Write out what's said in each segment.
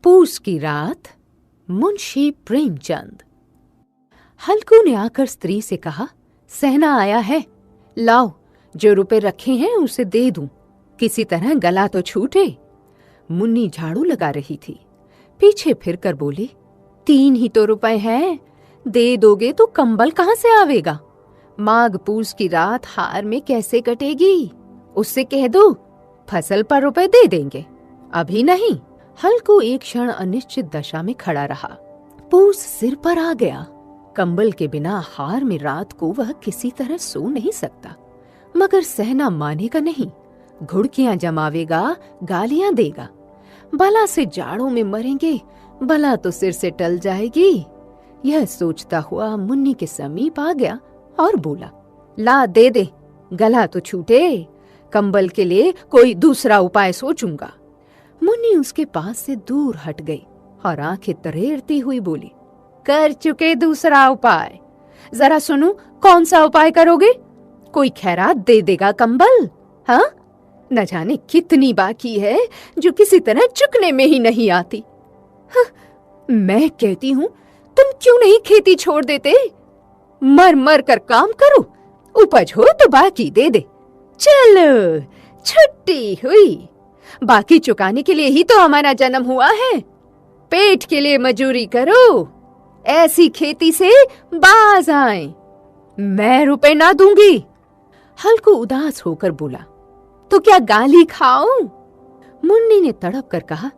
पूस की रात। मुंशी प्रेमचंद। हल्कू ने आकर स्त्री से कहा, सहना आया है, लाओ, जो रुपए रखे हैं उसे दे दूं, किसी तरह गला तो छूटे। मुन्नी झाड़ू लगा रही थी, पीछे फिरकर बोली, 3 ही तो रुपए हैं, दे दोगे तो कंबल कहां से आवेगा? माघ पूस की रात हार में कैसे कटेगी? उससे कह दो फसल पर रुपए दे देंगे, अभी नहीं। हल्कू एक क्षण अनिश्चित दशा में खड़ा रहा। पूस सिर पर आ गया। कंबल के बिना हार में रात को वह किसी तरह सो नहीं सकता, मगर सहना मानेगा नहीं। घुड़कियां जमावेगा, गालियां देगा। भला से जाड़ों में मरेंगे, भला तो सिर से टल जाएगी। यह सोचता हुआ मुन्नी के समीप आ गया और बोला, ला दे दे, गला तो छूटे, कंबल के लिए कोई दूसरा उपाय सोचूंगा। मुन्नी उसके पास से दूर हट गई और आंखें तरेरती हुई बोली, कर चुके दूसरा उपाय, जरा सुनो कौन सा उपाय करोगे? कोई खैरात दे देगा कंबल? हाँ, न जाने कितनी बाकी है जो किसी तरह चुकने में ही नहीं आती। हाँ, मैं कहती हूं तुम क्यों नहीं खेती छोड़ देते? मर मर कर काम करो, उपज हो तो बाकी दे दे। चलो, छुट्टी हुई। बाकी चुकाने के लिए ही तो हमारा जन्म हुआ है। पेट के लिए मजूरी करो, ऐसी खेती से बाज आए। मैं रुपए ना दूंगी। हल्कू उदास होकर बोला, तो क्या गाली खाऊं? मुन्नी ने तड़प कर कहा,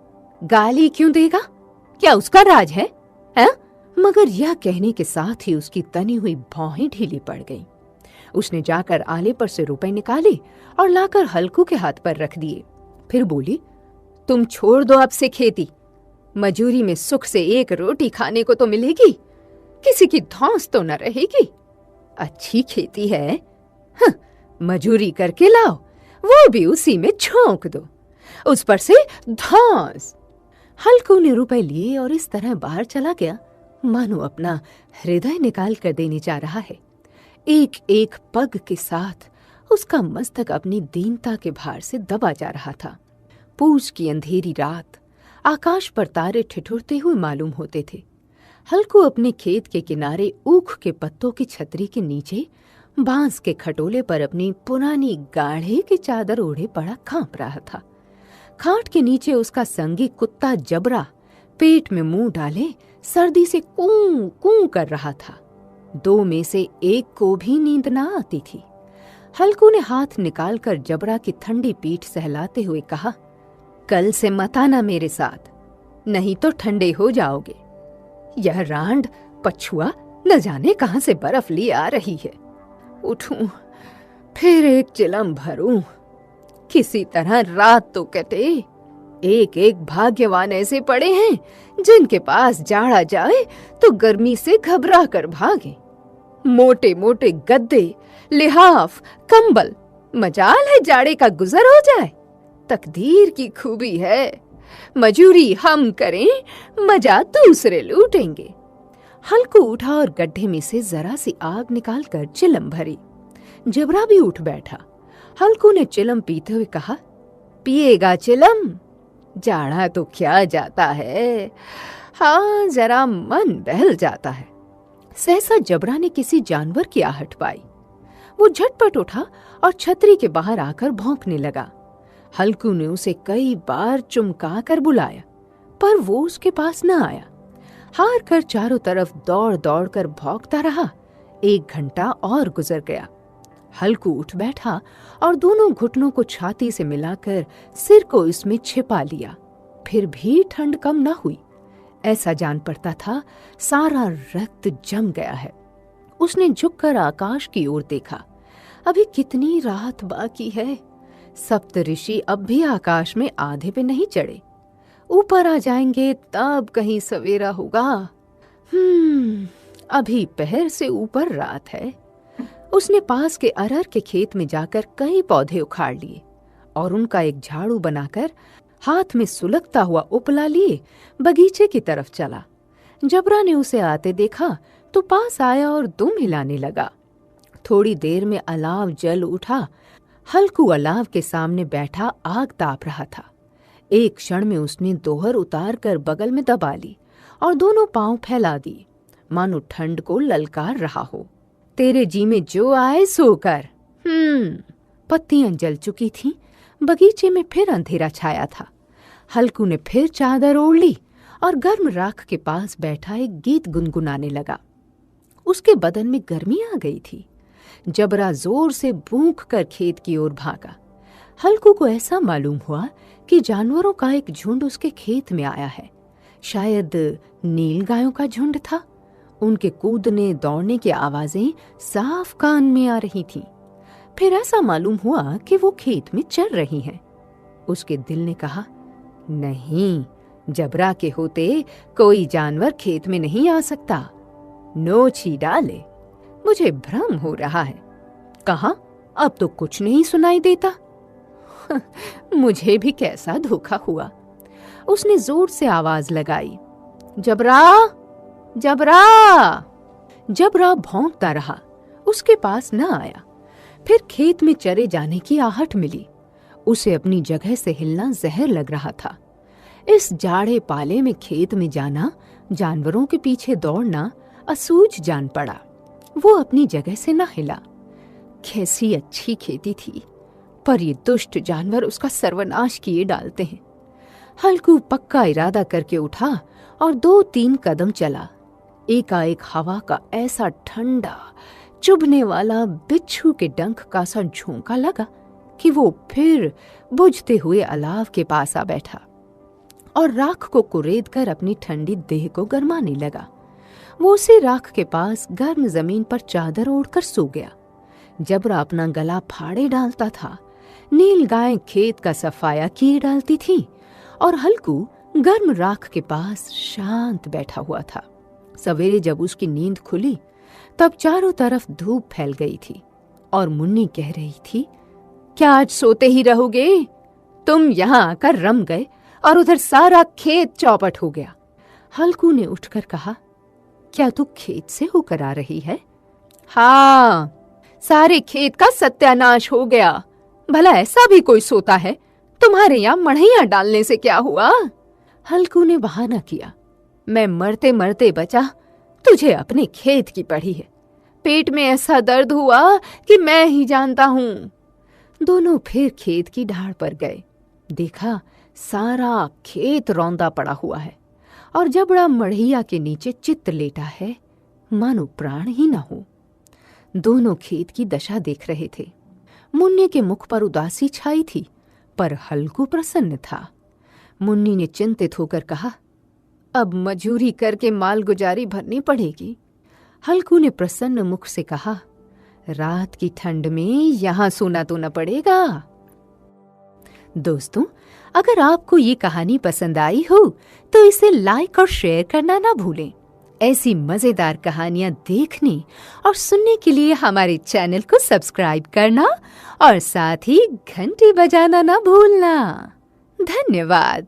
गाली क्यों देगा? क्या उसका राज है? मगर यह कहने के साथ ही उसकी तनी हुई भौहें ढीली पड़ गईं। उसने जाकर आले पर से रुपए निकाले और लाकर हल्कू के हाथ पर रख दिए। फिर बोली, तुम छोड़ दो अब से खेती। मजूरी में सुख से 1 रोटी खाने को तो मिलेगी, किसी की धौंस तो न रहेगी। अच्छी खेती है, हाँ, मजूरी करके लाओ, वो भी उसी में झोंक दो, उस पर से धौंस। हल्कू ने रुपए लिए और इस तरह बाहर चला गया मानो अपना हृदय निकाल कर देने जा रहा है। एक एक पग के साथ उसका मस्तक अपनी दीनता के भार से दबा जा रहा था। पूस की अंधेरी रात, आकाश पर तारे ठिठुरते हुए मालूम होते थे। हल्कू अपने खेत के किनारे ऊख के पत्तों की छतरी के नीचे बांस के खटोले पर अपनी पुरानी गाढ़े की चादर ओढ़े पड़ा कांप रहा था। खाट के नीचे उसका संगी कुत्ता जबरा पेट में मुंह डाले सर्दी से कूं कूं कर रहा था। 2 में से एक को भी नींद ना आती थी। हल्कू ने हाथ निकालकर जबरा की ठंडी पीठ सहलाते हुए कहा, कल से मत आना मेरे साथ, नहीं तो ठंडे हो जाओगे। यह रांड पछुआ न जाने कहां से बर्फ लिए आ रही है। उठूं, फिर एक चिलम भरूं, किसी तरह रात तो कटे। एक एक भाग्यवान ऐसे पड़े हैं जिनके पास जाड़ा जाए तो गर्मी से घबरा कर भागे। मोटे मोटे गद्दे, लिहाफ, कंबल, मजाल है जाड़े का गुजर हो जाए। तकदीर की खूबी है, मजूरी हम करें, मजा दूसरे लूटेंगे। हल्कू उठा और गड्ढे में से जरा सी आग निकालकर चिलम भरी। जबरा भी उठ बैठा। हल्कू ने चिलम पीते हुए कहा, पिएगा चिलम? जाड़ा तो क्या जाता है, हाँ, जरा मन बहल जाता है। सहसा जबरा ने किसी जानवर की आहट पाई। वो झटपट उठा और छतरी के बाहर आकर भौंकने लगा। हल्कू ने उसे कई बार चुमका कर बुलाया, पर वो उसके पास न आया। हार कर चारों तरफ दौड़ दौड़ कर भौंकता रहा। 1 घंटा और गुजर गया। हल्कू उठ बैठा और दोनों घुटनों को छाती से मिलाकर सिर को इसमें छिपा लिया। फिर भी ठंड कम न हुई। ऐसा जान पड़ता था सारा रक्त जम गया है। उसने झुककर आकाश की ओर देखा। अभी कितनी रात बाकी है। सप्तऋषि अब भी आकाश में आधे पे नहीं चढ़े। ऊपर आ जाएंगे तब कहीं सवेरा होगा। अभी पहर से ऊपर रात है। उसने पास के अरहर के खेत में जाकर कई पौधे उखाड़ लिए और उनका एक झाड़ू बनाकर हाथ में सुलगता हुआ उपला लिए बगीचे की तरफ चला। जबरा ने उसे आते देखा तो पास आया और दुम हिलाने लगा। थोड़ी देर में अलाव जल उठा। हल्कू अलाव के सामने बैठा आग ताप रहा था। एक क्षण में उसने दोहर उतार कर बगल में दबा ली और दोनों पांव फैला दिए, मानो ठंड को ललकार रहा हो। तेरे जी में जो आए सो कर। पत्तियां जल चुकी थीं, बगीचे में फिर अंधेरा छाया था। हल्कू ने फिर चादर ओढ़ ली और गर्म राख के पास बैठा एक गीत गुनगुनाने लगा। उसके बदन में गर्मी आ गई थी। जबरा जोर से भूख कर खेत की ओर भागा। हल्कू को ऐसा मालूम हुआ कि जानवरों का एक झुंड उसके खेत में आया है। शायद नील गायों का झुंड था। उनके कूदने दौड़ने की आवाजें साफ कान में आ रही थीं। फिर ऐसा मालूम हुआ कि वो खेत में चल रही हैं। उसके दिल ने कहा, नहीं, जबरा के होते कोई जानवर खेत में नहीं आ सकता। नोच ही डाले, मुझे भ्रम हो रहा है। कहा, अब तो कुछ नहीं सुनाई देता। मुझे भी कैसा धोखा हुआ। उसने जोर से आवाज लगाई, जबरा, जबरा। जबरा भौंकता रहा, उसके पास न आया। फिर खेत में चरे जाने की आहट मिली। उसे अपनी जगह से हिलना जहर लग रहा था। इस जाड़े पाले में खेत में जाना, जानवरों के पीछे दौड़ना असूझ जान पड़ा। वो अपनी जगह से न हिला। कैसी अच्छी खेती थी, पर ये दुष्ट जानवर उसका सर्वनाश किए डालते हैं। हल्कू पक्का इरादा करके उठा और 2-3 कदम चला। एकाएक हवा का ऐसा ठंडा चुभने वाला बिच्छू के डंक का सा झोंका लगा कि वो फिर बुझते हुए अलाव के पास आ बैठा और राख को कुरेद कर अपनी ठंडी देह को गरमाने लगा। वो उसी राख के पास गर्म जमीन पर चादर ओढ़कर सो गया। जबरा अपना गला फाड़े डालता था। नील गाय खेत का सफाया किए डालती थी और हल्कू गर्म राख के पास शांत बैठा हुआ था। सवेरे जब उसकी नींद खुली तब चारों तरफ धूप फैल गई थी और मुन्नी कह रही थी, क्या आज सोते ही रहोगे? तुम यहां आकर रम गए और उधर सारा खेत चौपट हो गया। हल्कू ने उठकर कहा, क्या तू खेत से होकर आ रही है? हाँ, सारे खेत का सत्यानाश हो गया। भला ऐसा भी कोई सोता है? तुम्हारे यहाँ मढ़ैया डालने से क्या हुआ? हल्कू ने बहाना किया, मैं मरते मरते बचा, तुझे अपने खेत की पड़ी है। पेट में ऐसा दर्द हुआ कि मैं ही जानता हूं। दोनों फिर खेत की ढाड़ पर गए। देखा, सारा खेत रौंदा पड़ा हुआ है और जबड़ा मढ़ैया के नीचे चित्त लेटा है, मानो प्राण ही न हो। दोनों खेत की दशा देख रहे थे। मुन्नी के मुख पर उदासी छाई थी, पर हल्कू प्रसन्न था। मुन्नी ने चिंतित होकर कहा, अब मजूरी करके माल गुजारी भरनी पड़ेगी। हल्कू ने प्रसन्न मुख से कहा, रात की ठंड में यहां सोना तो न पड़ेगा। दोस्तों, अगर आपको ये कहानी पसंद आई हो तो इसे लाइक और शेयर करना ना भूलें। ऐसी मजेदार कहानियां देखने और सुनने के लिए हमारे चैनल को सब्सक्राइब करना और साथ ही घंटी बजाना ना भूलना। धन्यवाद।